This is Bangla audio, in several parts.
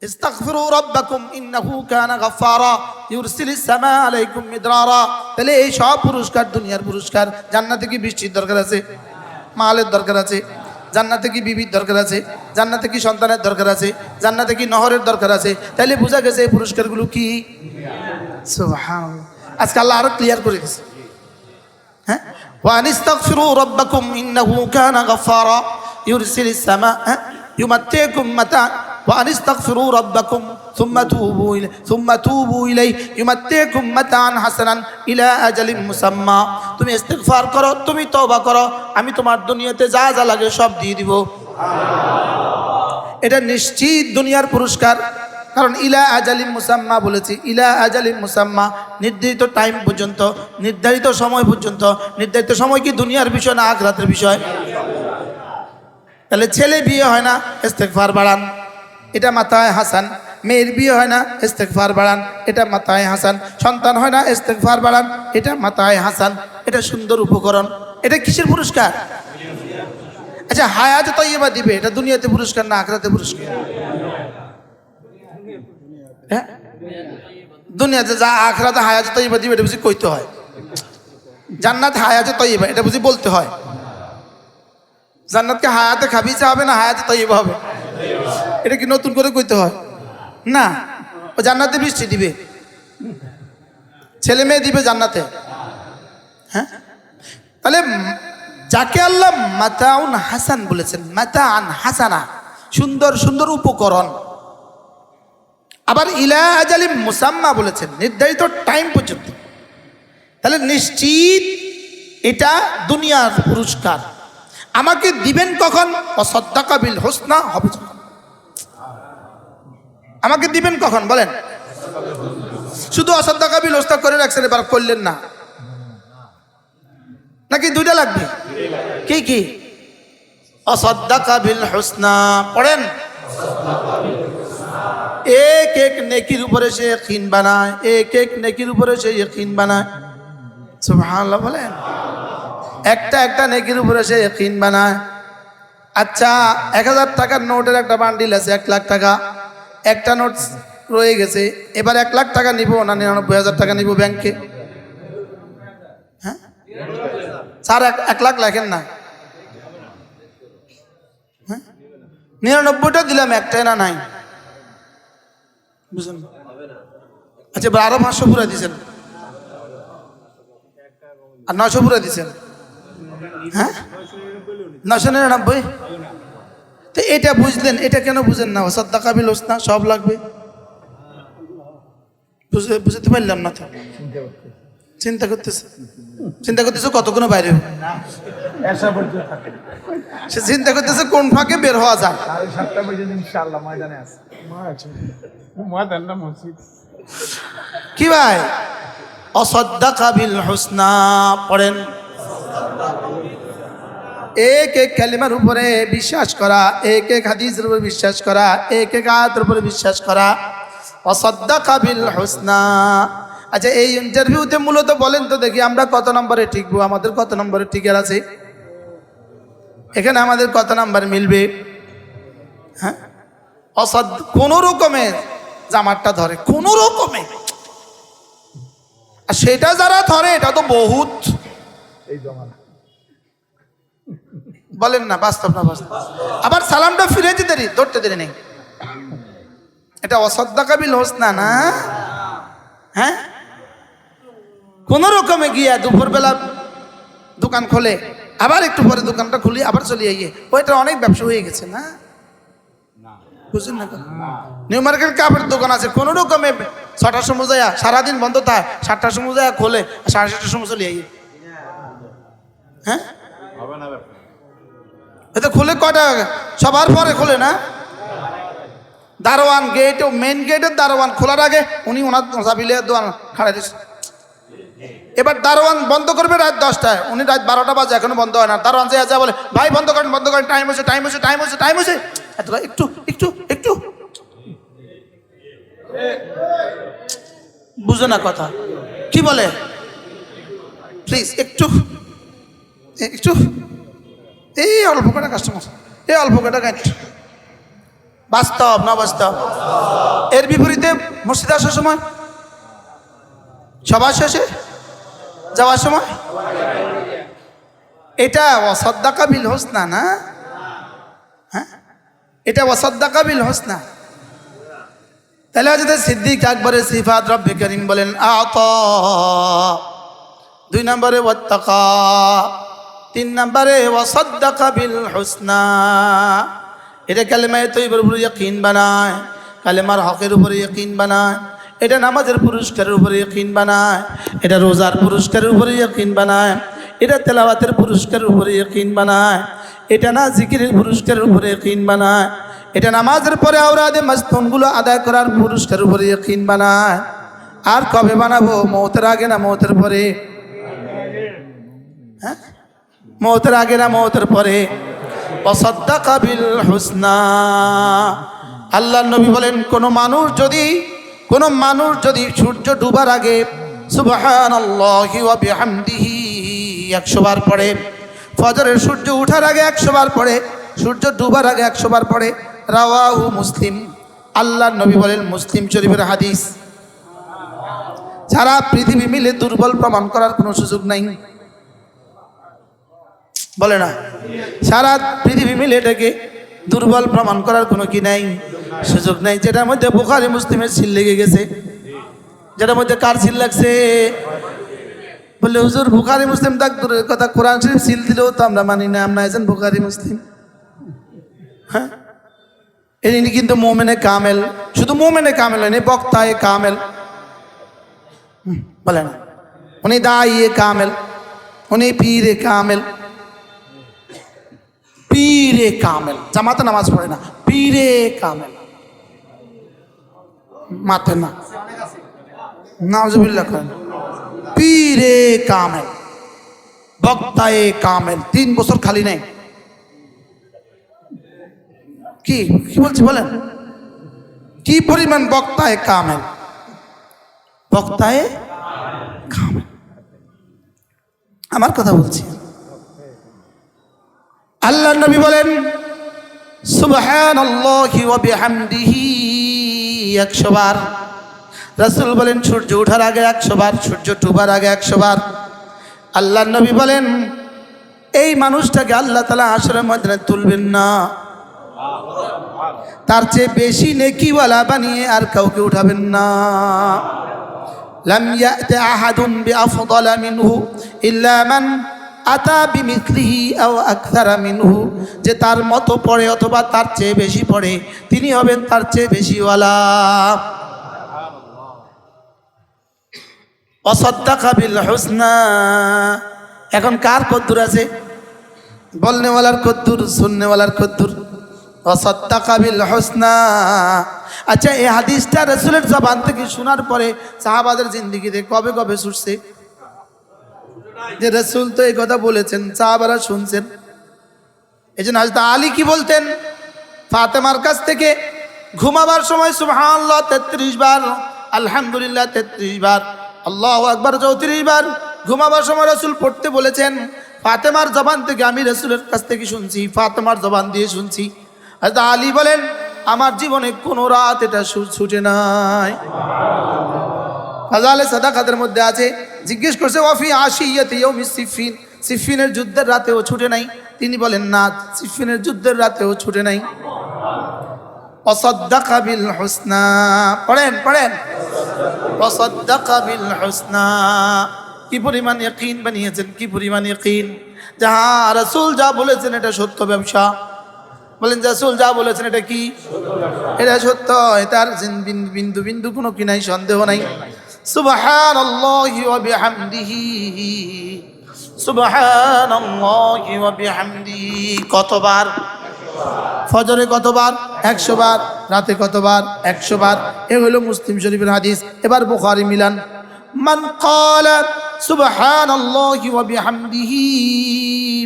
ইস্তাগফিরু রাব্বাকুম ইন্নাহু কানা গাফফারা ইউরসিলিস সামা আলাইকুম মিদরারা। তাহলে এই সব পুরস্কার দুনিয়ার পুরস্কার। জান্নাতে কি বৃষ্টির দরকার আছে? মালের দরকার আছে? জান্নাতে কি বিবির দরকার আছে? জান্নাতে কি সন্তানের দরকার আছে? জান্নাতে কি নহরের দরকার আছে? তাহলে বোঝা গেছে এই পুরস্কারগুলো কি। সুবহানাল্লাহ। আজকে আল্লাহ আরো ক্লিয়ার করে দিয়েছে। হ্যাঁ, ওয়া আনিস্তাগফিরু রাব্বাকুম ইন্নাহু কানা গাফফারা ইউরসিলিস সামা يمتعكم متاعا وأن استغفروا ربكم ثم توبوا إليه يمتعكم متاعا حسنا إلى أجل مسمى। তুমি ইস্তিগফার করো, তুমি তওবা করো, আমি তোমার দুনিয়াতে যা যা লাগে সব দিয়ে দিব। এটা নিশ্চিত দুনিয়ার পুরস্কার। কারণ ইলা আজালিম মুসাম্মা বলেছি, ইলা আজালিম মুসাম্মা, নির্ধারিত টাইম পর্যন্ত, নির্ধারিত সময় পর্যন্ত। নির্ধারিত সময় কি দুনিয়ার বিষয় না আখিরাতের বিষয়? তাহলে ছেলে বিয়ে হয় না, ইস্তিগফার বাড়ান, এটা মাথায় হাসান। মেয়ের বিয়ে হয় না, ইস্তিগফার বাড়ান, এটা মাথায় হাসান। সন্তান হয় না, ইস্তিগফার বাড়ান, এটা মাথায় হাসান। এটা সুন্দর উপকরণ। এটা কিসের পুরস্কার? আচ্ছা, হায়াত তয়্যিবা দিবে, এটা দুনিয়াতে পুরস্কার না আখিরাতে পুরস্কার? হ্যাঁ, দুনিয়াতে যা আখিরাতে হায়াত তয়্যিবা দিবে এটা বুঝি কইতে হয়। জান্নাত হায়াত তয়্যিবা এটা বুঝি বলতে হয়। জান্নাতকে হায়াতে খাবিসা হবে না হায়াতে তয়্যিবা হবে? এটা কি নতুন করে কইতে হয়? না, ও জান্নাতে বৃষ্টি দিবে, ছেলে মেয়ে দিবে জান্নাতে। হ্যাঁ, তাহলে যাকে আল্লাহ মাতাউন হাসান বলেছেন, মাতাআন হাসানা, সুন্দর সুন্দর উপকরণ। আবার ইলা আজালিম মুসাম্মা বলেছেন, নির্ধারিত টাইম পর্যন্ত। তাহলে নিশ্চিত এটা দুনিয়ার পুরস্কার। আমাকে দিবেন কখন? ওয়াসাদ্দাকা বিল হুসনা হবে যখন। আমাকে দিবেন কখন বলেন? শুধু ওয়াসাদ্দাকা বিল হুসনা করে রাখছেন, এবার করলেন না, নাকি দুইটা লাগবে? কি কি? ওয়াসাদ্দাকা বিল হুসনা পড়েন। এক এক নেকির উপরে সে ইয়াকিন বানায়, এক এক নেকির উপরে সে ইয়াকিন বানায়। সুবহানাল্লাহ বলেন। একটা একটা নেকির উপরে সে ইয়াকিন বানায়। আচ্ছা, 1000 টাকার নোটের একটা বান্ডিল আছে, 1 লাখ টাকা। একটা নোট রয়ে গেছে, এবার 1 লাখ টাকা নিব না 99,000 টাকা নিব ব্যাংকে? হ্যাঁ স্যার, 1 লাখ লেখেন না। হ্যাঁ, 99টা দিলাম, একটাই না নাই, বুঝলেন? আচ্ছা, এবার আরো 500 পুরা দিচ্ছেন আর 900 পুরা দিচ্ছেন। হ্যাঁ, 999। তো এটা বুঝলেন, এটা কেন বুঝেন না? ওয়াসাদ্দাকা বিল হুসনা সব লাগবে, বুঝতে পারলাম না তো। চিন্তা করতেছে কতক্ষণ বাইরে সে চিন্তা করতেছে কোন ফাঁকে বের হওয়া যায়। কি ভাই? ওয়াসাদ্দাকা বিল হুসনা পড়েন। এক এক কালিমার উপরে বিশ্বাস করা, এক এক হাদিসের উপরে বিশ্বাস করা, এক এক আয়াতের উপরে বিশ্বাস করা। ওয়াসাদ্দাকা বিল হুসনা। আচ্ছা, এই ইন্টারভিউতে মূলত বলেন তো দেখি, আমরা কত নম্বরে টিকবো? আমাদের কত নম্বরে টিকার আছে? এখানে আমাদের কত নাম্বার মিলবে? হ্যাঁ, কোন রকমে জামারটা ধরে, কোন রকমে। আর সেটা যারা ধরে এটা তো বহুত, বলেন না, বাস্তব না বাস্তব? আবার সালামটা ফিরে দিতে দেরি, ধরতে দেরি নেই। এটা ওয়াসাদ্দাকা বিল হুসনা না? হ্যাঁ, কোন রকমে গিয়া দুপুরবেলা দোকান খোলে, আবার একটু পরে দোকানটা খুলি, আবার চলে গিয়ে ওইটা অনেক ব্যবসা হয়ে গেছে না? বুঝলেন না? নিউ মার্কেট কাপড়ের দোকান আছে, কোন রকমে 6টার সময় যায়, সারাদিন বন্ধ থাকে, 7টার সময় যায় খোলে, 7:30টার সময় চলে গিয়ে। হ্যাঁ, এটা খুলে কয়টা? সবার পরে খোলে না? দারোয়ান গেট, মেন গেটের দারোয়ান খোলার আগে উনি ওনার চাবিলে দোকান খাড়াই দিচ্ছে। এবার দারোয়ান বন্ধ করবে রাত 10টায়, উনি রাত 12টা বাজে এখনো বন্ধ হয় না। দারোয়ান যে যা বলে, ভাই বন্ধ করেন, বন্ধ করেন, টাইম হচ্ছে, টাইম হচ্ছে, টাইম হচ্ছে, টাইম হচ্ছে। একটু একটু একটু বুঝো না কথা কি বলে? প্লিজ একটু একটু, এই অল্প কটা কাস্টমার, এই অল্প কটা গাইড, বাস্তব না বাস্তব? এর বিপরীতে মসজিদে আসার সময়, সবার শেষে যাওয়ার সময়, এটা ওয়াসাদ্দাকা বিল হোসনা না? হ্যাঁ, এটা ওয়াসাদ্দাকা বিল হোসনা। তাহলে হযরত সিদ্দিক আকবরের সিফাত রব্বে করিম বলেন আতা, 2 নম্বরে ওয়াত্তাকা, 3 নম্বরে ওয়াসাদ্দাকা বিল হোসনা। এটা কালেমায়ে তয়্যিবার উপরে ইয়াকিন বানায়, কালেমার হকের উপরে ইয়াকিন বানায়, এটা নামাজের পুরস্কারের উপরে ইয়াকিন বানায়, এটা রোজার পুরস্কারের উপরে ইয়াকিন বানায়, এটা তেলাওয়াতের পুরস্কারের উপরে ইয়াকিন বানায়, এটা না জিকিরের পুরস্কারের উপরে ইয়াকিন বানায়, এটা নামাজের পরে আওরাদে মাসনুনগুলো আদায় করার পুরস্কারের উপরে ইয়াকিন বানায়। আর কবে বানাবো? মওতের আগে না মওতের পরে? হ্যাঁ, মওতের আগে না মওতের পরে? ওয়াসাদ্দাকা বিল হোসনা। আল্লাহর নবী বলেন কোনো মানুষ যদি সূর্য ডুবার আগে সুবহানাল্লাহি ওয়া বিহামদিহি 100 বার পড়ে, ফজরের সূর্য ওঠার আগে 100 বার পড়ে, সূর্য ডুবার আগে 100 বার পড়ে, রাওয়াহু মুসলিম। আল্লাহর নবী বলেন, মুসলিম শরীফের হাদিস। সারা পৃথিবী মিলে দুর্বল প্রমাণ করার কোনো সুযোগ নাই, বলে না? সারা পৃথিবী মিলে এটাকে দুর্বল প্রমাণ করার কোনো কি নাই, সুযোগ নাই। যেটার মধ্যে বুখারী মুসলিমের সিল লেগে গেছে, যেটার মধ্যে কার সিল লাগছে? বললে হুজুর বুখারী মুসলিম তাক দূরের কথা, কোরআন শরীফ সিল দিলেও তো আমরা মানি না, আমরা আছেন বুখারী মুসলিম। হ্যাঁ, ইনি কিন্তু মুমিনে কামেল, শুধু মুমিনে কামেল নয়, বক্তায়ে কামেল, বলে না? উনি দাইয়ে কামেল, উনি পীরে কামেল। পীরে কামেল, জামাতে নামাজ পড়ে না, পীরে কামেল, মাথে না, নাউজুবিল্লাহ করেন, পীরে কামেল, বক্তায়ে কামেল। 3 বছর খালি নেই। কি কি বলছি বলেন? কি পরিমাণ বক্তায়ে কামেল, বক্তায়ে কামেল। আমার কথা বলছি। আল্লাহর নবী বলেন সুবহানাল্লাহি ওয়া বিহামদিহি 100 বার। রাসূল বলেন সূর্য ওঠার আগে 100 বার, সূর্য ডুবার আগে 100 বার। আল্লাহর নবী বলেন এই মানুষটাকে আল্লাহ তাআলা হাশরের ময়দানে তুলবেন না, তার চেয়ে বেশি নেকিওয়ালা বানিয়ে আর কাউকে উঠাবেন না। লাম ইয়াতি আহাদুন বিআফদালা মিনহু ইল্লা মান আতা বিমিথলিহি আও আকসারা মিনহু, যে তার মতো পড়ে অথবা তার চেয়ে বেশি পড়ে, তিনি হবেন তার চেয়ে বেশিওয়ালা। ওয়াসাদ্দাকা বিল হোসনা। এখন কার কদ্দুর আছে? বলনেওয়ালার কদ্দুর, শুননেওয়ালার কদ্দুর। ওয়াসাদ্দাকা বিল হোসনা। আচ্ছা, এই হাদিসটা রাসূলের জবান থেকে শোনার পরে সাহাবাদের জিন্দেগিতে কবে কবে ছুটছে? যে রাসূল তো এই কথা বলেছেন, সাহাবারা শুনছেন। এই জন্য হযরত আলী কি বলতেন? ফাতেমার কাছ থেকে ঘুমাবার সময় সুবহানাল্লাহ 33 বার, আলহামদুলিল্লাহ 33 বার, আল্লাহু আকবার 34 বার ঘুমাবার সময় রাসূল পড়তে বলেছেন। ফাতেমার জবান থেকে আমি রাসূলের কাছ থেকে শুনছি, ফাতেমার জবান দিয়ে শুনছি। হযরত আলী বলেন আমার জীবনে কোনো রাত এটা ছুটে নাই। ফাজালে সাদাকাতের মধ্যে আছে, জিজ্ঞেস করছে ওয়াফি আশিয়াতি ইয়াউমিস সিফিন, সিফিনের যুদ্ধের রাতেও ছুটে নাই? তিনি বলেন না, সিফিনের যুদ্ধের রাতেও ছুটে নাই। ওয়াসাদ্দাকা বিল হোসনা। পড়েন পড়েন, ওয়াসাদ্দাকা বিল হোসনা। কি পরিমাণ ইয়াকিন বানিয়েছেন, কি পরিমাণ ইয়াকিন। যাহা রাসূল যা বলেছেন এটা সত্য ব্যবসা। বলেন রাসূল যা বলেছেন এটা কি? এটা সত্য, এটার বিন্দু বিন্দু কোনো কি নাই, সন্দেহ নাই। সুবহানাল্লাহি ওয়া বিহামদিহি, সুবহানাল্লাহি ওয়া বিহামদিহি। কতবার? ফজরে কতবার? 100 বার। রাতে কতবার? 100 বার। এ হলো মুসলিম শরীফের হাদিস। এবার বুখারী মিলান। মান ক্বালা সুবহানাল্লাহি ওয়া বিহামদিহি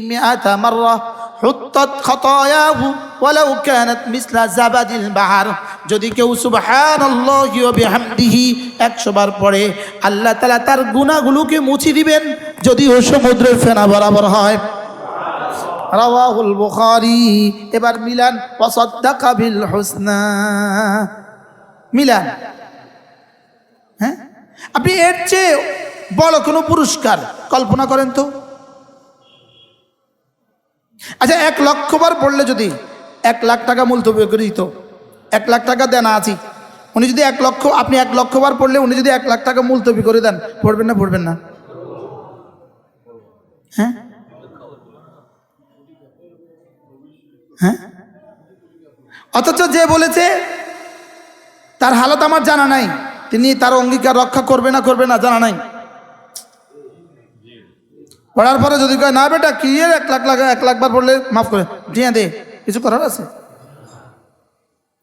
100 মাররা হুত্তাত খাতায়াহু ওয়ালাউ কানাত মিসলা জাবাদিল বাহর। যদি কেউ সুবহানাল্লাহি ওয়া বিহামদিহি 100 বার পড়ে, আল্লাহ তাআলা তার গুনাহগুলোকে মুছে দিবেন, যদিও সমুদ্রের ফেনা বরাবর হয়। রাওয়াহুল বুখারী। এবার মিলান, ওয়াসাদ্দাকা বিল হুসনা, মিলান। হ্যাঁ, আপনি এর চেয়ে বড় কোনো পুরস্কার কল্পনা করেন তো। আচ্ছা, 1 লক্ষ বার পড়লে যদি 1 লাখ টাকা মুলতবি করে দিত, 1 লাখ টাকা দেনা আছে, উনি যদি 1 লক্ষ, আপনি 1 লক্ষ বার পড়লে উনি যদি 1 লাখ টাকা মুলতবি করে দেন, পড়বেন না পড়বেন না? হ্যাঁ হ্যাঁ, অথচ যে বলেছে তার হালত আমার জানা নাই, তিনি তার অঙ্গীকার রক্ষা করবে না করবে না জানা নাই। পড়ার পরে যদি কয় না বেটা কি এর 1 লাখ বার পড়লে মাফ করে দিয়ে দে, কিছু করার আছে?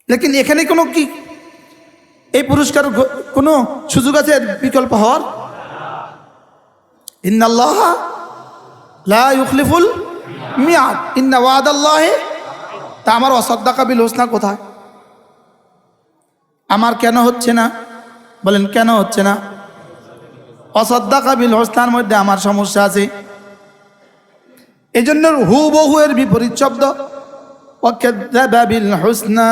লেকিন এখানে কোনো কি এই পুরস্কার কোনো সুযোগ আছে বিকল্প হওয়ার? ইন্নাল্লাহ লা ইউখলিফুল মিয়াদ, ইন্না ওয়াদাল্লাহি। তা আমার ওয়াসাদ্দাকা বিল হুসনা কোথায়? আমার কেন হচ্ছে না বলেন, কেন হচ্ছে না? ওয়াসাদ্দাকা বিল হুসনার মধ্যে আমার সমস্যা আছে। এজন্য হুবহু এর বিপরীত শব্দ ওয়াকাযযাবা বিল হুসনা,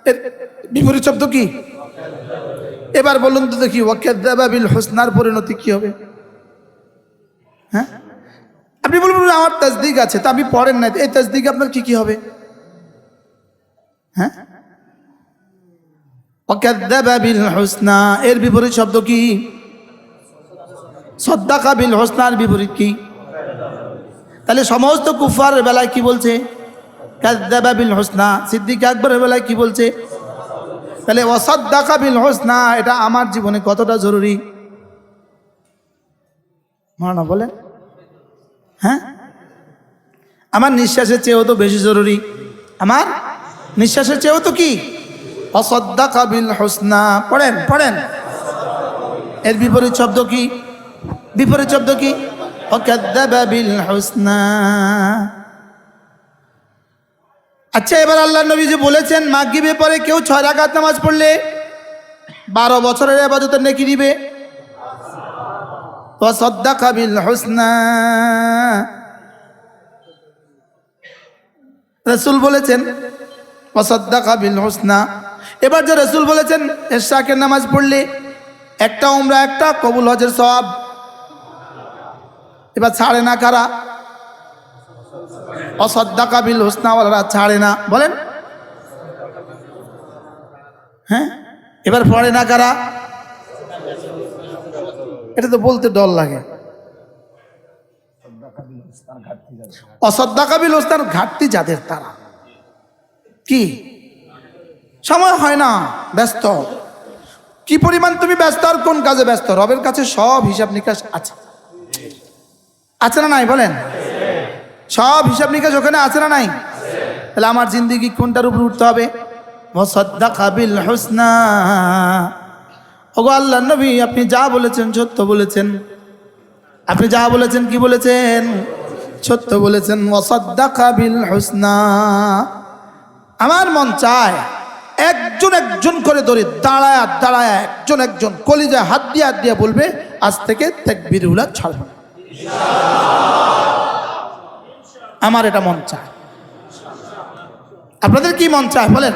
এর বিপরীত শব্দ কি? এবার বলুন তো দেখি, ওয়াকাযযাবা বিল হুসনার পরিণতি কি হবে? হ্যাঁ, আপনি বলবেন আমার তাসদিক আছে, তা আপনি পড়েন না, এই তাসদিক আপনার কি কি হবে? হ্যাঁ, ওয়াকাযযাবা বিল হুসনা এর বিপরীত শব্দ কি? সাদ্দাকা বিল হুসনার বিপরীত কি? তাহলে সমস্ত কুফারের বেলায় কি বলছে? কাযযাবা বিল হুসনা। সিদ্দিক আকবরের বেলায় কি বলছে? তাহলে ওয়াসাদ্দাকা বিল হুসনা এটা আমার জীবনে কতটা জরুরি? মানা বলেন। হ্যাঁ, আমার নিঃশ্বাসের চেয়েও তো বেশি জরুরি, আমার নিঃশ্বাসের চেয়েও তো কি? ওয়াসাদ্দাকা বিল হুসনা। পড়েন পড়েন, এর বিপরীত শব্দ কি? বিপরীত শব্দ কি? ওয়াকাযযাবা বিল হুসনা। আচ্ছা, এবার আল্লাহর নবী যে বলেছেন মাগরিবের পরে কেউ 6 রাকাত নামাজ পড়লে 12 বছরের ইবাদতের নেকি দিবে। ওয়াসাদ্দাকা বিল হুসনা, রাসূল বলেছেন ওয়াসাদ্দাকা বিল হুসনা। এবার যে রাসূল বলেছেন ইশরাকের নামাজ পড়লে একটা উমরা একটা কবুল হজের সওয়াব, এবার ছাড়ে না কারা? ওয়াসাদ্দাকা বিল হুসনা ওয়ালা ছাড়ে না, বলেন। হ্যাঁ, এবার পড়ে না কারা? এটা তো বলতে ডর লাগে। অসাদ্দাকা বিল হুসনার ঘাটতি যাদের, তারা কি সময় হয় না, ব্যস্ত। কি পরিমাণ তুমি ব্যস্ত আর কোন কাজে ব্যস্ত? রবের কাছে সব হিসাব নিকাশ আছে, আছে না নাই বলেন? সব হিসাব নিকাশ ওখানে আছে না নাই? তাহলে আমার জিন্দেগি কোনটার উপর উঠতে হবে? ওয়াসাদ্দাকা বিল হুসনা। ওগো আল্লাহর নবী, আপনি যা বলেছেন সত্য বলেছেন, আপনি যা বলেছেন কি বলেছেন? সত্য বলেছেন। ওয়াসাদ্দাকা বিল হুসনা। আমার মন চায় একজন একজন করে ধরে দাঁড়ায় দাঁড়ায় একজন একজন কলিজায় হাত দিয়ে বলবে আজ থেকে তাকবীরুল্লাহ ছাড়ব। আমার এটা মন চায়। আপনাদের কি মন চায় বলেন?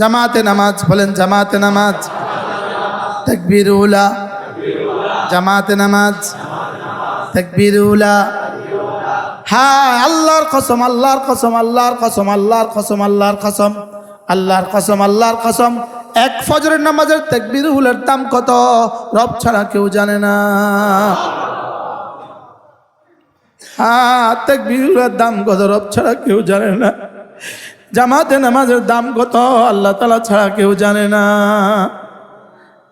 জামাতে নামাজ, বলেন জামাতে নামাজ, তাকবীরুল্লাহ, জামাতে নামাজ, তাকবীরুল্লাহ। হ্যাঁ, আল্লাহর কসম, আল্লাহর কসম, আল্লাহর কসম, আল্লাহর কসম, আল্লাহর কসম, আল্লাহর কসম, আল্লাহর কসম, এক ফজরের নামাজের তাকবীরুল্লাহর দাম কত রব ছাড়া কেউ জানে না। হ্যাঁ, তাকবীরুল্লাহর দাম কত রব ছাড়া কেউ জানে না। জামাতে নামাজের দাম কত আল্লাহ তাআলা ছাড়া কেউ জানে না।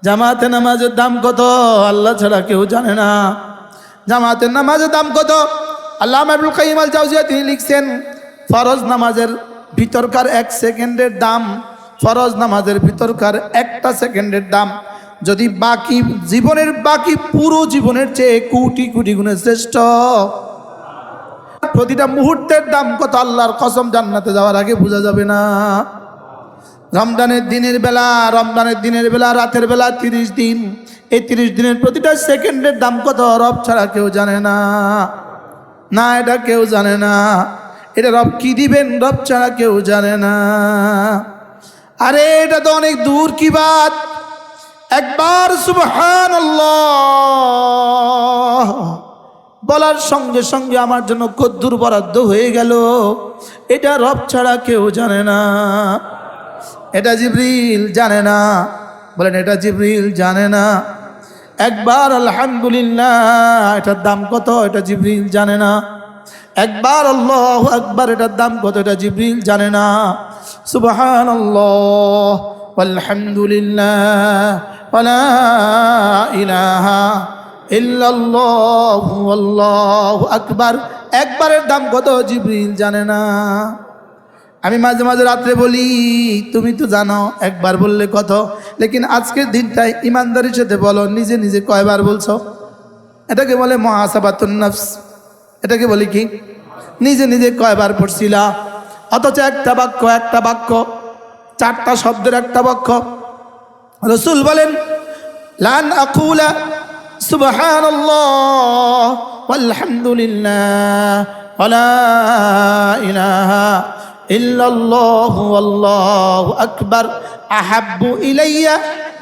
জামাতে নামাজের দাম কত আল্লাহ ছাড়া কেউ জানে না। জামাতের নামাজের দাম কত? আল্লামা ইবনুল কাইয়িম আল জাওজিয়া তিনি লিখছেন, ফরজ নামাজের ভিতরকার 1 সেকেন্ডের দাম, ফরজ নামাজের ভিতরকার 1টা সেকেন্ডের দাম যদি বাকি জীবনের, বাকি পুরো জীবনের চেয়ে কোটি কোটি গুণে শ্রেষ্ঠ। প্রতিটা মুহূর্তের দাম কত আল্লাহর কসম জান্নাতে যাওয়ার আগে বোঝা যাবে না। রমজানের দিনের বেলা, রমজানের দিনের বেলা, রাতের বেলা 30 দিন, এই 30 দিনের প্রতিটা সেকেন্ডের দাম কত রব ছাড়া কেউ জানে না। না, এটা কেউ জানে না। এটা রব কি দিবেন, রব ছাড়া কেউ জানে না। আরে এটা তো অনেক দূর কি বাত। একবার সুবহানাল্লাহ বলার সঙ্গে সঙ্গে আমার জন্য কদ্দুর বরাদ্দ হয়ে গেল। এটা রব ছাড়া কেউ জানে না। এটা জিবরিল জানে না। বলেন, এটা জিবরিল জানে না। একবার আলহামদুলিল্লাহ এটার দাম কত, এটা জিবরিল জানে না। একবার আল্লাহু আকবার এটার দাম কত, এটা জিবরিল জানে না। সুবহানাল্লাহ ওয়ালহামদুলিল্লাহ ওয়ালা ইলাহা ইল্লাল্লাহু আল্লাহু আকবার একবারের দাম কত জিবরিল জানে না। আমি মাঝে মাঝে রাত্রে বলি, তুমি তো জানো একবার বললে কত, লেকিন আজকের দিনটাই ইমানদারির সাথে বলো, নিজে নিজে কয়বার বলছো? এটাকে বলে মুহাসাবাতুন নফস। এটাকে বলি কি? নিজে নিজে কয়বার পড়ছিলা? অথচ একটা বাক্য চারটা শব্দের একটা বাক্য। রাসূল বলেন, লান আকুলা সুবহানাল্লাহ ওয়ালহামদুলিল্লাহ ওয়ালা ইলাহা ইল্লাল্লাহু আল্লাহু আকবার আহাব্বু ইলাইয়া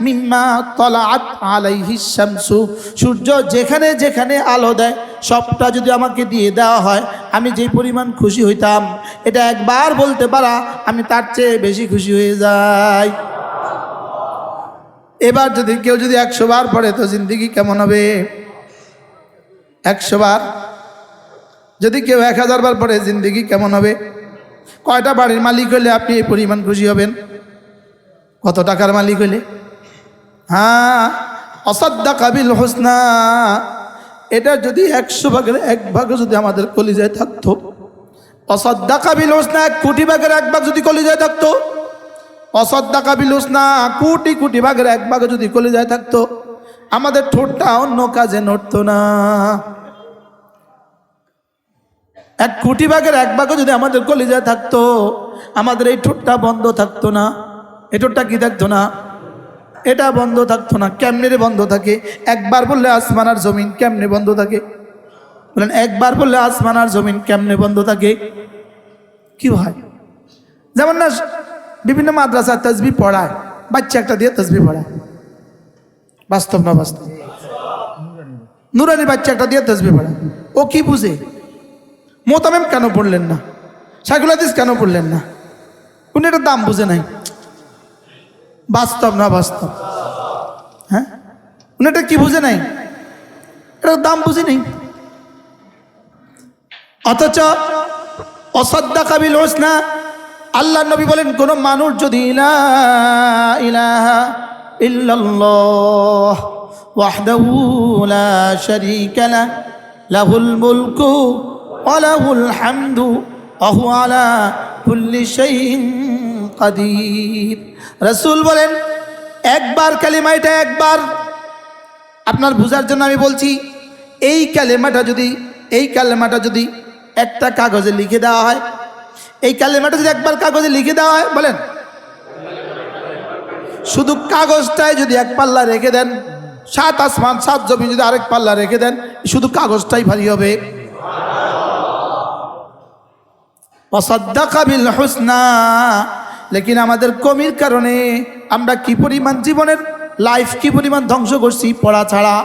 মিম্মা তালাআত আলাইহি শামসু। সূর্য যেখানে যেখানে আলো দেয় সবটা যদি আমাকে দিয়ে দেওয়া হয়, আমি যে পরিমাণ খুশি হইতাম, এটা একবার বলতে পারা আমি তার চেয়ে বেশি খুশি হয়ে যাই। এবার যদি কেউ 100 বার পড়ে তো জিন্দেগি কেমন হবে? 100 বার। যদি কেউ 1000 বার পড়ে জিন্দেগি কেমন হবে? কয়টা বাড়ির মালিক হলে আপনি এই পরিমাণ খুশি হবেন? কত টাকার মালিক হলে? হ্যাঁ, অসাদ্দাকা বিল হুসনা, এটা যদি 100 ভাগের 1 ভাগ যদি আমাদের কলিজায় থাকতো, অসাদ্দাকা বিল হুসনা 1 কোটি ভাগের 1 ভাগ যদি কলিজায় থাকতো, অসাদ্দাকা বিল হুসনা কোটি কোটি ভাগের 1 ভাগ যদি কলিজায় থাকতো, আমাদের ঠোঁটটা অন্য কাজে নড়তো না। 1 কোটি ভাগের 1 ভাগ যদি আমাদের কলিজায় থাকতো, আমাদের এই ঠোঁটটা বন্ধ থাকতো না। এই ঠোঁটটা কি থাকতো না? এটা বন্ধ থাকতো না। কেমনে রে বন্ধ থাকে? একবার বললে আসমান আর জমিন কেমনে বন্ধ থাকে? বলেন, একবার বললে আসমান আর জমিন কেমনে বন্ধ থাকে? কি হয়? যেমন না বিভিন্ন মাদ্রাসা তাসবিহ পড়ায়, বাচ্চা একটা দিয়ে তাসবিহ পড়ায়, বাস্তব না বাস্তব? নুরানি বাচ্চা একটা দিয়ে তাসবিহ পড়ায়, ও কি বুঝে? মোতামেম কেন পড়লেন না? শাইখুল হাদিস কেন পড়লেন না? উনি এটার দাম বুঝে নাই। বাস্তব না বাস্তব? হ্যাঁ, উনি এটা কি বুঝে নাই? এটার দাম বুঝে নেই। অথচ অসাদ্দাকা বিল হুসনা, আল্লাহ নবী বলেন, কোন মানুষ যদি লা ইলাহা ইল্লাল্লাহ ওয়াহদাহু লা শারীকা লাহু লাহুল মুলকু ওয়া লাহুল হামদু ওয়া হুয়া আলা কুল্লি শাইইন কাদির। রাসূল বলেন, একবার কালিমা, এটা একবার আপনার বুঝার জন্য আমি বলছি, এই কালেমাটা যদি একটা কাগজে লিখে দেওয়া হয়, এই কালেমাটা যদি একবার কাগজে লিখে দেওয়া হয়, বলেন, শুধু কাগজটাই যদি 1 পাল্লা রেখে দেন, 7 আসমান 7 জমিন যদি আরেক পাল্লা রেখে দেন, শুধু কাগজটাই ভারী হবে। ওয়াসাদ্দাকা বিল হুসনা। লেকিন আমাদের কমির কারণে আমরা কি পরিমাণ জীবনের লাইফ কি পরিমাণ ধ্বংস করছি পড়া ছাড়া।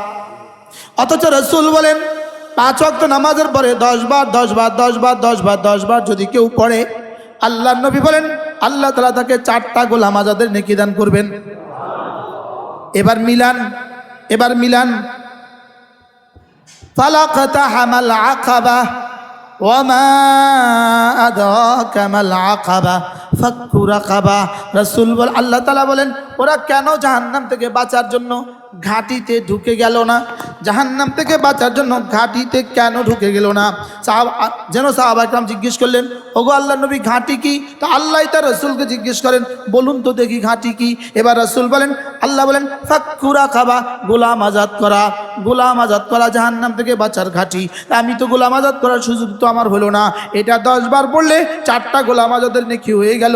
অথচ রাসূল বলেন, 5 ওয়াক্ত নামাজের পরে 10 বার 10 বার 10 বার 10 বার 10 বার যদি কেউ পড়ে, আল্লাহ নবী বলেন আল্লাহ তাআলা তাকে 4টা গোলাম আজাদের নেকি দান করবেন। এবার মিলান ফালাকতাহামাল আকাবা ওয়া মা আদরাকা মাল আকাবা ফাক্কু রাকাবা। রাসূল বলেন, আল্লাহ তাআলা বলেন, ওরা কেন জাহান্নাম থেকে বাঁচার জন্য ঘাটিতে ঢুকে গেল না? জাহান্নাম থেকে বাঁচার জন্য ঘাটিতে কেন ঢুকে গেল না? সাহাবা একরাম জিজ্ঞেস করলেন, ওগো আল্লাহর নবী, ঘাটি কি? তো আল্লাহ তার রাসূলকে জিজ্ঞেস করেন, বলুন তো দেখি ঘাটি কি? এবার রাসূল বলেন, আল্লাহ বলেন, ফাক্কু রাকাবা, গোলাম আজাদ করা জাহান্নাম থেকে বাঁচার ঘাটি। আমি তো গোলাম আজাদ করার সুযোগ তো আমার হলো না। এটা 10 বার পড়লে 4টা গোলাম আজাদের নেকি হয়ে গেল।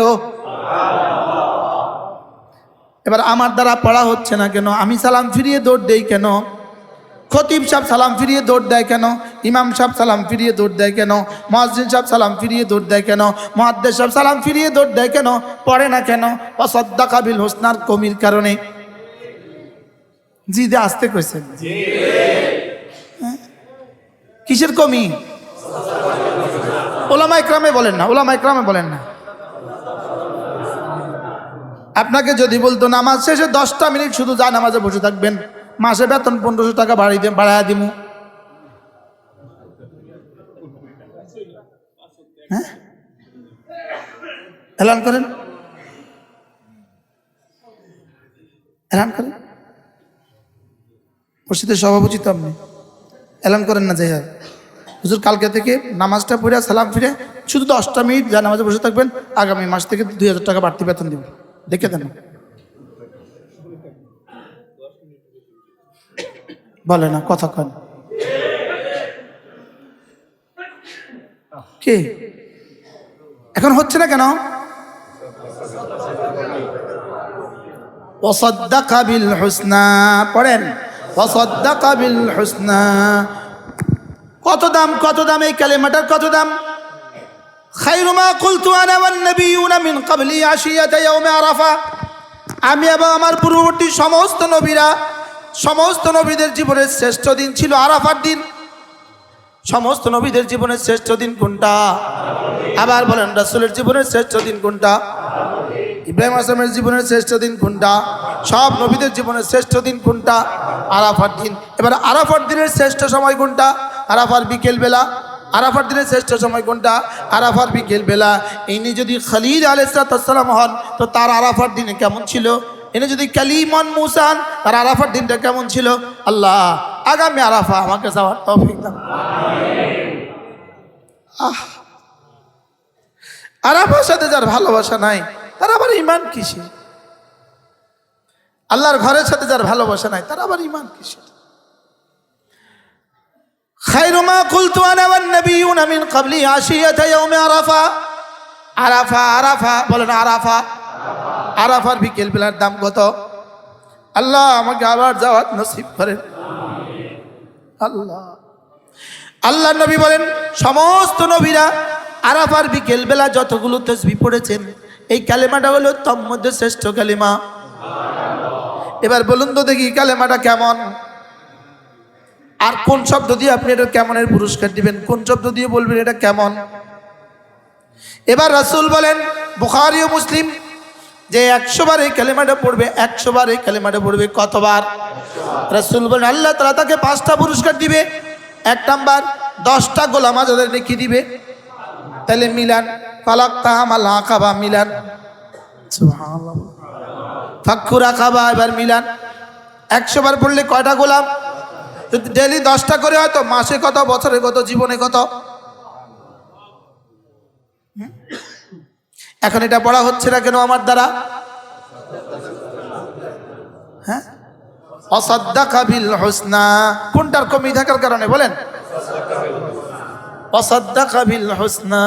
এবার আমার দ্বারা পড়া হচ্ছে না কেন? আমি সালাম ফিরিয়ে দৌড় দেই কেন? খতিব সাহেব সালাম ফিরিয়ে দৌড় দেয় কেন? ইমাম সাহেব সালাম ফিরিয়ে দৌড় দেয় কেন? মুয়াজ্জিন সাহেব সালাম ফিরিয়ে দৌড় দেয় কেন? মুহাদ্দিস সাহেব সালাম ফিরিয়ে দৌড় দেয় কেন? পড়ে না কেন? ওয়াসাদ্দাকা বিল হুসনার কমির কারণে। জি দে আসতে কইছেন জি। কিসের কমি? ওলামা ইকরামে বলেন না, ওলামা ইকরামে বলেন না। আপনাকে যদি বলতো নামাজ শেষে 10টা মিনিট শুধু যা নামাজে বসে থাকবেন, মাসে বেতন 1500 টাকা বাড়াইয়া দিমু, হ্যাঁ এলান করেন, এলান করেন। মসজিদের সভাপতি তো আপনি, এলান করেন না। যাই হোক হুজুর, কালকে থেকে নামাজটা পড়ে সালাম ফিরে শুধু 10টা মিনিট যা নামাজে বসে থাকবেন, আগামী মাস থেকে 2000 টাকা বাড়তি বেতন দিব, দেখে দেন। বলে না, কথা কন কি? এখন হচ্ছে না কেন? ওয়াসাদ্দাকা বিল হুসনা পড়েন, ওয়াসাদ্দাকা বিল হুসনা। কত দাম, কত দাম এই কালেমাটার, কত দাম? খায়রু মা কুলতু আনা ওয়ান নাবিয়ুনা মিন ক্বাবলি আশিয়াতা ইয়াউমে আরাফা। আমি এবং আমার পূর্ববর্তী সমস্ত নবীরা, সমস্ত নবীদের জীবনের শ্রেষ্ঠ দিন ছিল আরাফার দিন। সমস্ত নবীদের জীবনের শ্রেষ্ঠ দিন কোনটা? আবার বলেন, রাসূলের জীবনের শ্রেষ্ঠ দিন কোনটা? ইব্রাহিম আসলামের জীবনের শ্রেষ্ঠ দিন কোনটা? সব নবীদের জীবনের শ্রেষ্ঠ দিন কোনটা? আরাফার দিন। এবার আরাফার দিনের শ্রেষ্ঠ সময় কোনটা? আরাফার বিকেল বেলা। আরাফার দিনের শ্রেষ্ঠ সময় কোনটা? আরাফার বিকেল বেলা। ইনি যদি খলিল আলাইহিস সালাম হন তো তার আরাফার দিনে কেমন ছিল? ইনি যদি কালিমান মুসা হন তার আরাফার দিনটা কেমন ছিল? আল্লাহ আগামী আরাফা আমাকে যাওয়ার তৌফিক দান। আরাফার সাথে যার ভালোবাসা নাই তার আবার ইমান কিসে? আল্লাহর ঘরের সাথে যার ভালোবাসা নাই তার আবার ইমান কিসে? খায়রু মা কুলতু আনা ওয়ান নাবিয়ুনা মিন ক্বাবলি আশিয়াতা ইয়াউমে আরাফা। আরাফা, আরাফা বলেন, আরাফা। আরাফার বিকেল বেলার দাম কত? আল্লাহ আমাকে আবার যাওয়ার নসিব করেন। আল্লাহ, আল্লাহ নবী বলেন, সমস্ত নবীরা আরাফার বিকেল বেলা যতগুলো তাসবিহ পড়েছেন, এই কালেমাটা হলো তার মধ্যে শ্রেষ্ঠ কালেমা। এবার বলুন তো দেখি কালেমাটা কেমন? আর কোন শব্দ দিয়ে আপনি এটা কেমনের পুরস্কার দিবেন? কোন শব্দ দিয়ে বলবেন এটা কেমন? এবার রাসূল বলেন, বুখারী ও মুসলিম, যে 100 বার এই কালেমাটা পড়বে, 100 বার এই কালেমাটা পড়বে। কতবার? রাসূল বলেন, আল্লাহ তাআলা তাকে 5টা পুরস্কার দিবে। 1 নাম্বার, 10টা গোলাম আজাদের নেকি দিবে। তাহলে মিলান, ফালাক্তাহামাল আকাবা মিলান, সুবহানাল্লাহ, ফাক্কুর আকাবা এবার মিলান। 100 বার পড়লে কয়টা গোলাম? যদি ডেইলি 10টা করে হয় তো মাসে কত, বছরে কত, জীবনে কত? এখন এটা পড়া হচ্ছে না কেন আমার দ্বারা? হ্যাঁ, ওয়াসাদ্দাকা বিল হুসনা। কোনটার কমি থাকার কারণে বলেন? ওয়াসাদ্দাকা বিল হুসনা।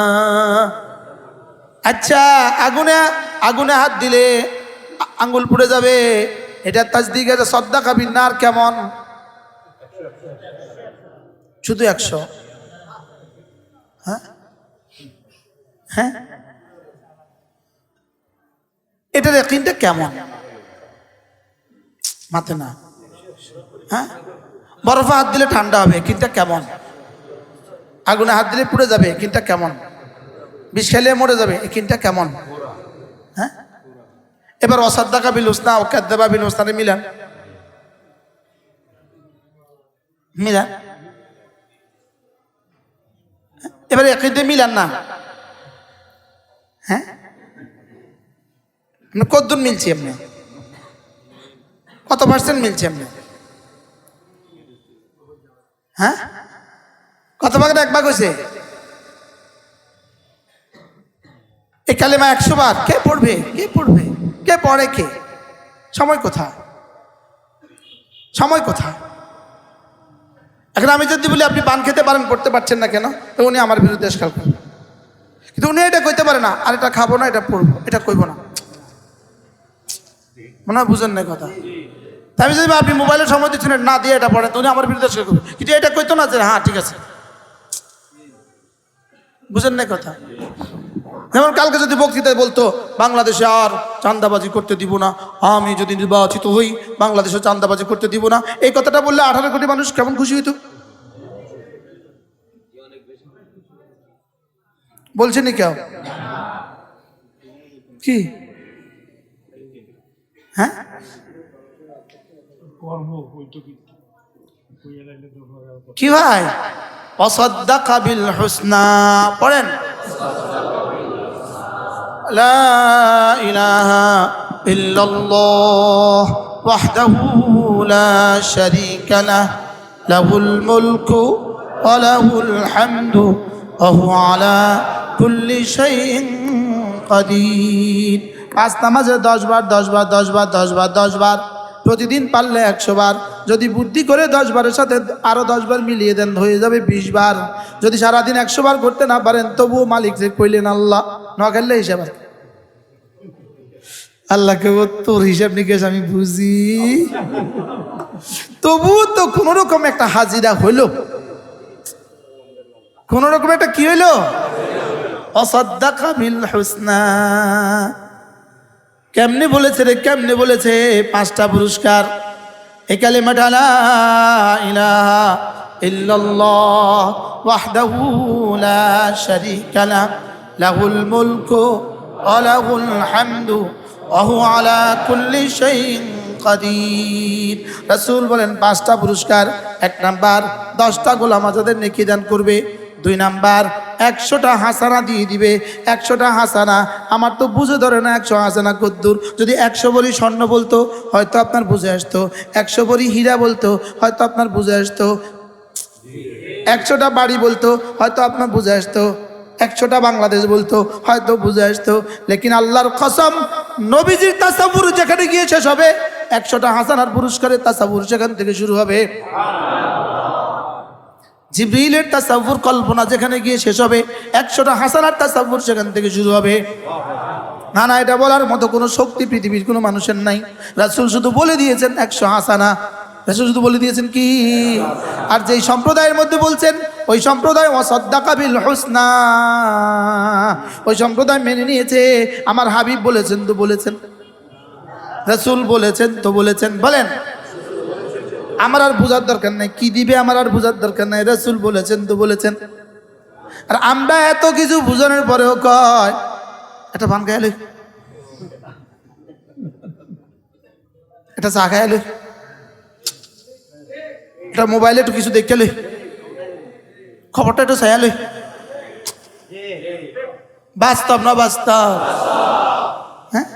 আচ্ছা, আগুনে আগুনে হাত দিলে আঙ্গুল পুড়ে যাবে, এটা তাসদিক আছে। সাদ্দাকা বিন নার কেমন? শুধু 100? হ্যাঁ হ্যাঁ, এটার ইয়াকিনটা কেমন? মাথে না। হ্যাঁ, বরফে হাত দিলে ঠান্ডা হবে, কিন্তু কেমন? আগুনে হাত দিলে পুড়ে যাবে, কিন্তু কেমন? বিষ খেলে মরে যাবে, কিন্তু কেমন? হ্যাঁ, এবার ওয়াসাদ্দাকা বিল হুসনা ও কাযযাবা বিল হুসনা মিলান, মিলান। এবারে ইয়াকিনটা মিলান না। হ্যাঁ, কতদূর মিলছে? আপনি কত পার্সেন্ট মিলছে? আপনি হ্যাঁ, কত ভাগের 1 ভাগ হয়েছে? এই কালেমা 100 বার কে পড়বে? কে পড়বে? কে পড়ে? কে? সময় কোথায়? সময় কোথায়? এখন আমি যদি বলি আপনি পান খেতে পারেন, করতে পারছেন না কেন, তো উনি আমার বিরুদ্ধে এসকাল করবেন। কিন্তু উনি এটা কইতে পারে না, আর এটা খাবো না, এটা পড়বো, এটা কইব না। মনে হয় বুঝেন না কথা। তা আমি যদি আপনি মোবাইলে সময় দিচ্ছেন না দিয়ে এটা পড়েন, উনি আমার বিরুদ্ধে কিন্তু এটা কইতো না যে হ্যাঁ ঠিক আছে। বুঝেন না কথা? যেমন কালকে যদি বক্তৃতায় বলতো বাংলাদেশে আর চাঁদাবাজি করতে দিব না, আমি যদি নির্বাচিত হই বাংলাদেশে চাঁদাবাজি করতে দিব না, এই কথাটা বললে 18 কোটি মানুষ কেমন খুশি হইতো? বলছেনি কেউ? কি হ্যাঁ কি ভাই? অসাদ্দাকা বিল হুসনা পড়েন, লা ইলাহা ইল্লাল্লাহ ওয়াহদাহু লা শারীকা লাহ লাহুল মুলকু ওয়া লাহুল হামদু ওয়া হুয়া আলা কুল্লি শাইইন কাদির। পাঁচ নামাজে 10 বার 10 বার 10 বার 10 বার 10 বার, প্রতিদিন পারলে 100 বার, যদি বুদ্ধি করে 10 বারের সাথে আরো 10 বার মিলিয়ে দেন হয়ে যাবে 20 বার। যদি সারাদিন 100 বার করতে না পারেন তবুও মালিক যে কইলেন আল্লাহ না খেললে হিসাব আর আল্লাহকে তোর হিসাব নিকেশ আমি বুঝি, তবুও তো কোন রকম একটা হাজিরা হইল, কোন রকম একটা কি হইল? অসাদ্দাকা বিল হুসনা। কেমনে বলেছে রে, কেমনে বলেছে? 5টা পুরস্কার। এই কালিমাটা লা ইলাহা ইল্লাল্লাহ ওয়াহদাহু লা শারীকা লাহ লাহুল মুলকু ওয়া লাহুল হামদু ওয়া হুয়া আলা কুল্লি শাইইন কাদির। রাসূল বলেন 5টা পুরস্কার। 1 নাম্বার 10টা গোলাম আজাদের নেকি দান করবে। 2 নাম্বার 100টা হাসানা দিয়ে দিবে। 100টা হাসানা আমার তো বুঝে ধরে না 100 হাসানা কদ্দুর। যদি 100 ভরি স্বর্ণ বলতো হয়তো আপনার বুঝে আসতো, 100 ভরি হীরা বলতো হয়তো আপনার বুঝে আসতো, 100টা বাড়ি বলতো হয়তো আপনার বুঝে আসতো, 100টা বাংলাদেশ বলতো হয়তো বুঝে আসতো। লেকিন আল্লাহর কসম, নবীজির তাসাব্বুর যেখানে গিয়ে শেষ হবে 100টা হাসানার পুরস্কারের তাসাব্বুর সেখান থেকে শুরু হবে। জিবরিলের তাসাব্বুর কল্পনা যেখানে গিয়ে শেষ হবে 100টা হাসানার তাসাব্বুর সেখান থেকে শুরু হবে। না না, এটা বলার মতো কোনো শক্তি পৃথিবীর কোনো মানুষের নাই। রাসূল শুধু বলে দিয়েছেন 100 হাসানা, রাসূল শুধু বলে দিয়েছেন কি? আর যেই সম্প্রদায়ের মধ্যে বলছেন ওই সম্প্রদায় ওয়াসাদ্দাকা বিল হুসনা, ওই সম্প্রদায় মেনে নিয়েছে। আমার হাবিব বলেছেন তো বলেছেন, রাসূল বলেছেন তো বলেছেন। বলেন, আমার আর বোঝার দরকার নাই কি দিবে, আমার আর বোঝার দরকার নাই, রাসূল বলেছেন তো বলেছেন। আর আমরা এত কিছু বুঝানোর পরেও কয় এটা ভান খাইলে, এটা চা খাইলে, এটা মোবাইলে একটু কিছু দেখলে, খবরটা একটু চাইলে। বাস্তব না বাস্তব? হ্যাঁ,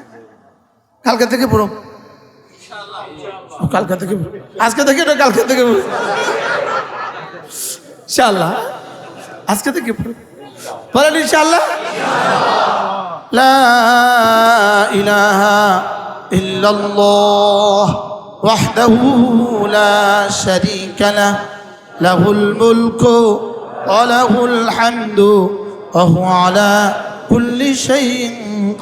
কালকে থেকে পড়ো, কালকে থেকে, আজকে থেকে না কালকে থেকে ইনশাআল্লাহ, আজকে থেকে বলেন ইনশাআল্লাহ। লা ইলাহা ইল্লাল্লাহ ওয়াহদাহু লা শারীকা লাহ লাহুল মুলকু ওয়া লাহুল হামদু ওয়া হুয়া আলা কুল্লি শাইইন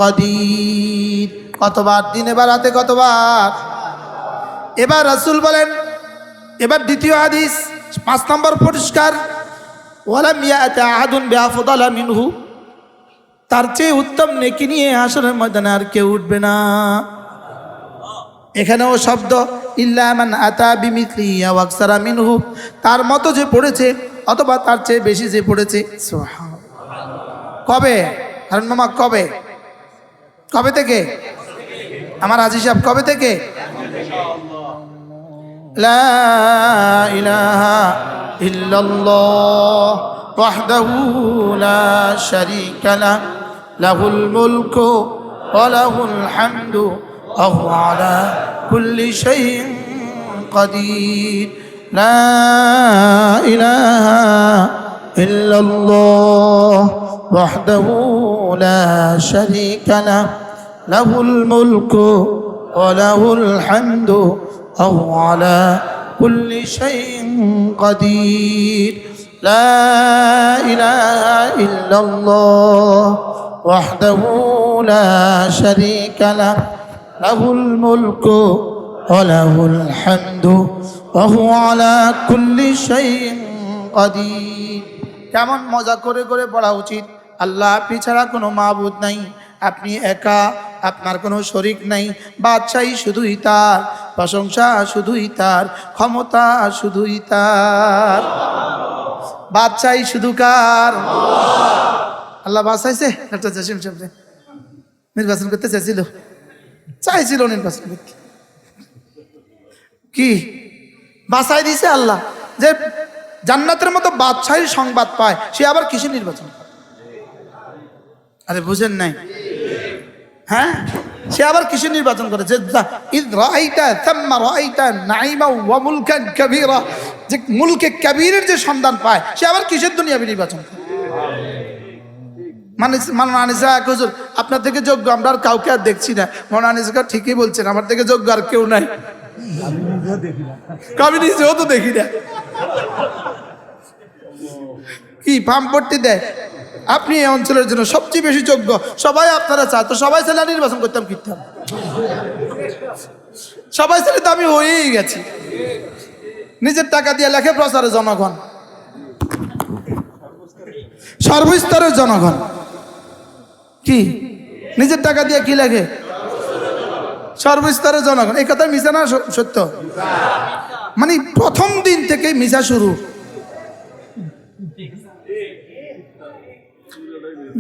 কাদির। কতবার? দিনে বা রাতে কতবার? এবার রাসূল বলেন, এবার দ্বিতীয় হাদিস 5 নম্বর পুরস্কার, ওয়ালাম ইয়াতা আহাদুন বিআফদালা মিনহু, তার চেয়ে উত্তম নেকি নিয়ে হাসরের ময়দানে আর কেউ উঠবে না। এখানেও শব্দ ইল্লা মান আতা বিমিথলি আও আকসারা মিনহু, তার মতো যে পড়েছে অথবা তার চেয়ে বেশি যে পড়েছে। সুবহানাল্লাহ। কবে? হারুন মামা কবে? কবে থেকে? আমার হাজী সাহেব কবে থেকে? লা ইলাহা ইল্লাল্লাহ ওয়াহদাহু লা শারীকা লাহ লাহুল মুলকু ওয়া লাহুল হামদু ওয়া হুয়া আলা কুল্লি শাইইন কাদির। লা ইলাহা ইল্লাল্লাহ ওয়াহদাহু লা শারীকা লাহ লাহুল মুলকু ওয়া লাহুল হামদু ওয়া হুয়া আলা কুল্লি শাইইন কাদির। لا إله إلا الله وحده لا شريك له له الملك وله الحمد وهو على كل شيء قدير। কেমন মজা করে করে পড়া উচিত। আল্লাহ আপনি ছাড়া কোনো মাবুদ নাই, আপনি একা, আপনার কোনো শরিক নাই। বাদশাহী শুধুই তার, প্রশংসা শুধুই তার, ক্ষমতা শুধুই তার। বাদশাহী শুধু কার? আল্লাহ বাঁচাইছে। একটা জসিম সাহেব নির্বাচন করতে চাইছিল নির্বাচন করতে, কি বাঁচাই দিছে আল্লাহ। যে জান্নাতের মতো বাদশাহীর সংবাদ পায়, সে আবার কিসের নির্বাচন করে? আরে বুঝেন নাই? হ্যাঁ, সে আবার কিসের নির্বাচন করে? যে মুলকে কাবীরের যে সন্ধান পায়, সে আবার কিসের দুনিয়াবি নির্বাচন করে? হুজুর আপনার থেকে যোগ্য আমরা আর কাউকে আর দেখছি না। মনানিসা ঠিকই বলছেন, আমার থেকে যোগ্য আর কেউ নাই। আমি নিজেও তো দেখি না। কি পাম্পটি দেয়? আপনি এই অঞ্চলের জন্য সবচেয়ে বেশি যোগ্য, সবাই আপনারা চায়, তো সবাই ছেলে নির্বাচন করতাম কিতাম, সবাই ছেলে তো আমি হয়েই গেছি। নিজের টাকা দিয়ে লেখে প্রচারে জনগণ, সর্বস্তরের জনগণ। কি নিজের টাকা দিয়ে কি লেখে? সর্বস্তরের জনগণ। এই কথা মিশা না সত্য? মানে প্রথম দিন থেকে মিশা শুরু।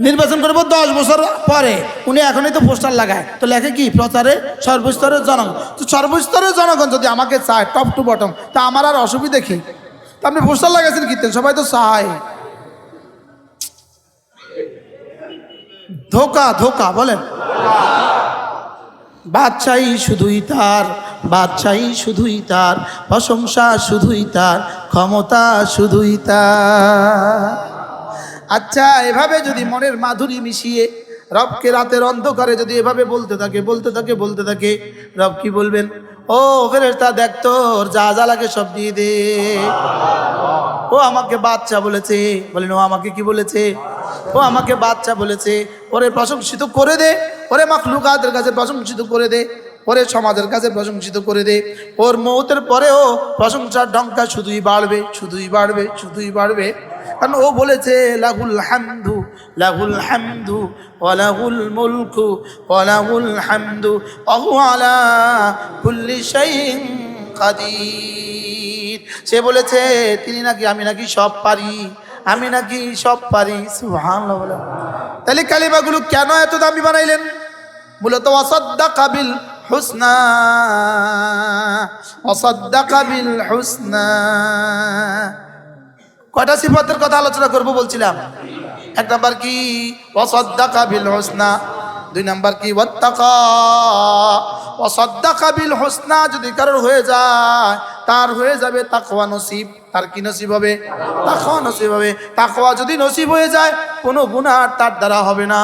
নির্বাচন করবো 10 বছর পরে, উনি এখনই তো পোস্টার লাগায়, তো লেখে কি প্রচারে সর্বস্তরের জনগণ। তো সর্বস্তরের জনগণ যদি আমাকে চায় টপ টু বটম, তা আমার আর অসুবিধা কি? তো আপনি পোস্টার লাগাইছেন কিনতেন, সবাই তো চায়। ধোকা ধোকা বলেন। বাদশাহী শুধুই তার, বাদশাহী শুধুই তার, প্রশংসা শুধুই তার, ক্ষমতা শুধুই তার। আচ্ছা, এভাবে যদি মনের মাধুরী মিশিয়ে রবকে রাতের অন্ধকারে যদি এভাবে বলতে থাকে, রব কি বলবেন? ও ফেরেশতা, দেখ তোর যা যা লাগে সব দিয়ে দে। ও আমাকে বাচ্চা বলেছে, বলেন ও আমাকে কি বলেছে? ও আমাকে বাচ্চা বলেছে। ওরে প্রশংসিত করে দে, ওরে মাখলুকাতের কাছে প্রশংসিত করে দে, ওরে সমাজের কাছে প্রশংসিত করে দে। ওর মৌতের পরেও প্রশংসার ডঙ্কা শুধুই বাড়বে, শুধুই বাড়বে, শুধুই বাড়বে। কারণ ও বলেছে লাহুল হামদু, লাহুল হামদু ওয়া লাহুল মুলকু ওয়া লাহুল হামদু ওয়া হুয়া আলা কুল্লি শাইইন কাদির। সে বলেছে তিনি নাকি, আমি নাকি সব পারি, আমি নাকি সব পারি। সুবহানাল্লাহ। তাহলে কালিমাগুলো কেন এত দামি বানাইলেন? মূলত ওয়াসাদ্দাকা বিল হুসনা, ওয়াসাদ্দাকা বিল হুসনা। কয়টা সিফাতের কথা আলোচনা করব বলছিলাম? 1 নাম্বার কি? ওয়াসাদ্দাকা বিল হুসনা। 2 নাম্বার কি? ওয়াত্তাকা। ওয়াসাদ্দাকা বিল হুসনা যদি কারোর হয়ে যায়, তার হয়ে যাবে তাকওয়া নসিব। তার কি নসিব হবে? তাকওয়া নসিব হবে। তাকওয়া যদি নসিব হয়ে যায়, কোনো গুনাহ তার দ্বারা হবে না।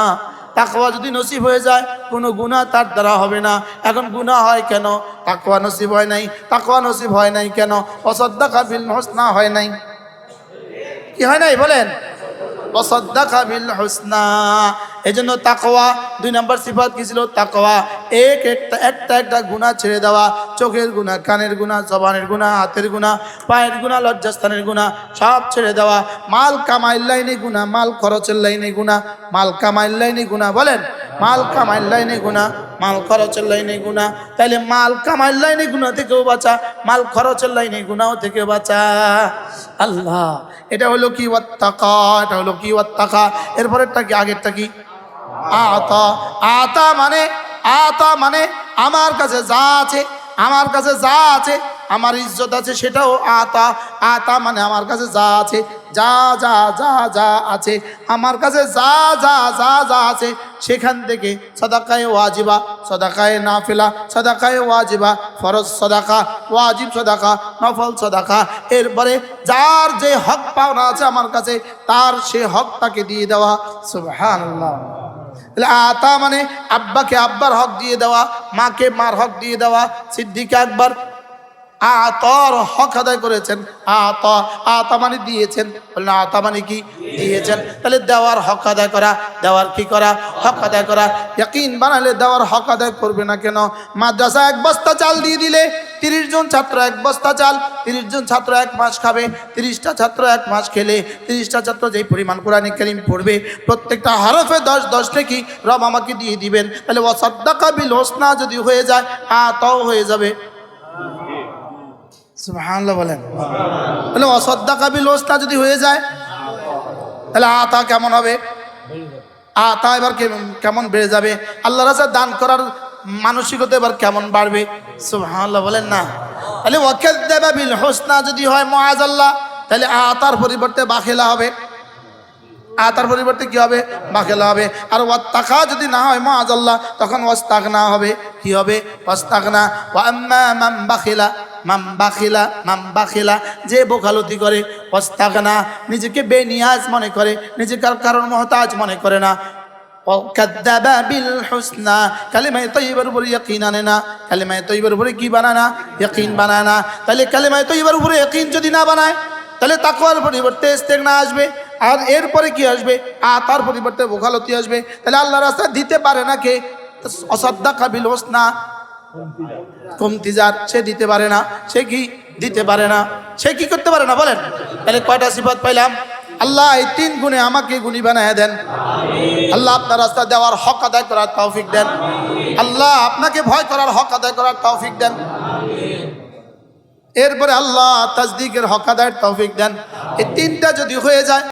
তাকওয়া যদি নসিব হয়ে যায়, কোনো গুনাহ তার দ্বারা হবে না। এখন গুনাহ হয় কেন? তাকওয়া নসিব হয় নাই। তাকওয়া নসিব হয় নাই কেন? ওয়াসাদ্দাকা বিল হুসনা হয় নাই। কি হয় নাই বলেন? ওয়াসাদ্দাকা বিল হুসনা। এজন্য তাকওয়া 2 নাম্বার সিফাত কি ছিল? তাকওয়া একটা গুনাহ ছেড়ে দেওয়া। চোখের গুনাহ, কানের গুনাহ, জবানের গুনাহ, হাতের গুনাহ, পায়ের গুনাহ, লজ্জাস্থানের গুনাহ সব ছেড়ে দেওয়া। মাল কামাইর লাইনে গুনাহ, মাল খরচের লাইনে গুনাহ, মাল কামাইর লাইনে গুনাহ। বলেন, মাল কামাইর লাইনে গুনাহ, মাল খরচের লাইনে গুনাহ। তাইলে মাল কামাইর লাইনে গুনাহ থেকেও বাঁচা, মাল খরচের লাইনে গুনাহ থেকে বাঁচা। আল্লাহ, এটা হলো কি? ওয়াত্তাকা। এটা হলো কি? ওয়াত্তাকা। এরপরেরটা কি? আগেরটা কি? আতা। আতা মানে, আতা মানে আমার কাছে যা আছে, আমার কাছে যা আছে, আমার ইজ্জত আছে, সেটাও আতা। আতা মানে আমার কাছে যা আছে, যা যা যা যা আছে, আমার কাছে যা যা যা যা আছে, সেখান থেকে সাদাকায়ে ওয়াজিবা, সাদাকায়ে নাফিলা, সাদাকায়ে ওয়াজিবা, ফরজ সাদাকা, ওয়াজিব সাদাকা, নফল সাদাকা, এরপরে যার যে হক পাওনা আছে আমার কাছে, তার সে হক তাকে দিয়ে দেওয়া। সুবহানাল্লাহ। আতা মানে আব্বাকে আব্বার হক দিয়ে দেওয়া, মাকে মার হক দিয়ে দেওয়া। সিদ্দিক আকবর আতর হক আদায় করেছেন। আতা মানে দিয়েছেন, বললেন আতা মানে কি? দিয়েছেন। তাহলে দেওয়ার হক আদায় করা, দেওয়ার কি করা? হক আদায় করা। ইয়াকিন বানালে দেওয়ার হক আদায় করবে না কেন? মাদ্রাসা এক বস্তা চাল দিয়ে দিলে 30 জন ছাত্র এক বস্তা চাল, 30 জন ছাত্র 1 মাস খাবে। 30টা ছাত্র 1 মাস খেলে 30টা ছাত্র যেই পরিমাণ কোরআন কারীম পড়বে, প্রত্যেকটা হরফে 10 নাকি রব আমাকে দিয়ে দিবেন। তাহলে ওয়াসাদ্দাকা বিল হোসনা যদি হয়ে যায়, আতাও হয়ে যাবে। সুবহানাল্লাহ বলেন। তাহলে ওয়াসাদ্দাকা বিল হোসনা যদি হয়ে যায়, তাহলে আতা কেমন হবে? আতা এবার কেমন বেড়ে যাবে? আল্লাহর রাস্তায় দান করার মানসিকতা এবার কেমন বাড়বে? সুবহানাল্লাহ বলেন না। তাহলে ওয়াকাযযাবা বিল হোসনা যদি হয় মুআযাল্লাহ, তাহলে আতার পরিবর্তে বাখিলা হবে। আতার পরিবর্তে কি হবে? বাখিলা হবে। আর ওয়াত্তাকা যদি না হয় মুআযাল্লাহ, তখন ওয়াস্তাগনা হবে। কি হবে? ওয়াস্তাগনা। ওয়া আম্মা মান বাখিলা যে বোখালতি করে, ওয়াস্তাগনা নিজেকে বেনিয়াজ মনে করে, নিজেকে কারণ মুহতাজ মনে করে না, ওয়াকাযযাবা বিল হুসনা কালিমায়ে তাইয়্যিবার উপরে ইয়াকিন আনে না। কালিমায়ে তাইয়্যিবার উপরে কি বানায় না? ইয়াকিন বানায় না। তাহলে কালিমায়ে তাইয়্যিবার উপরে ইয়াকিন যদি না বানায়, তাহলে তাকওয়ার পরিবর্তে ইস্তেগনা আসবে। আর এরপরে কি আসবে? আতার পরিবর্তে বোখালতি আসবে। তাহলে আল্লাহর রাস্তায় দিতে পারে না কে? ওয়াসাদ্দাকা বিল হুসনা, কমতিজার, সে দিতে পারে না। সে কি দিতে পারে না? সে কি করতে পারে না বলেন? তাহলে কয়টা সিফাত পাইলাম? আল্লাহ এই 3 গুণে আমাকে গুণী বানায় দেন। আল্লাহ আপনার রাস্তা দেওয়ার হক আদায় করার তৌফিক দেন। আল্লাহ আপনাকে ভয় করার হক আদায় করার তৌফিক দেন। এরপরে আল্লাহ তাসদিকের হক আদায়ের তৌফিক দেন। এই 3টা যদি হয়ে যায়,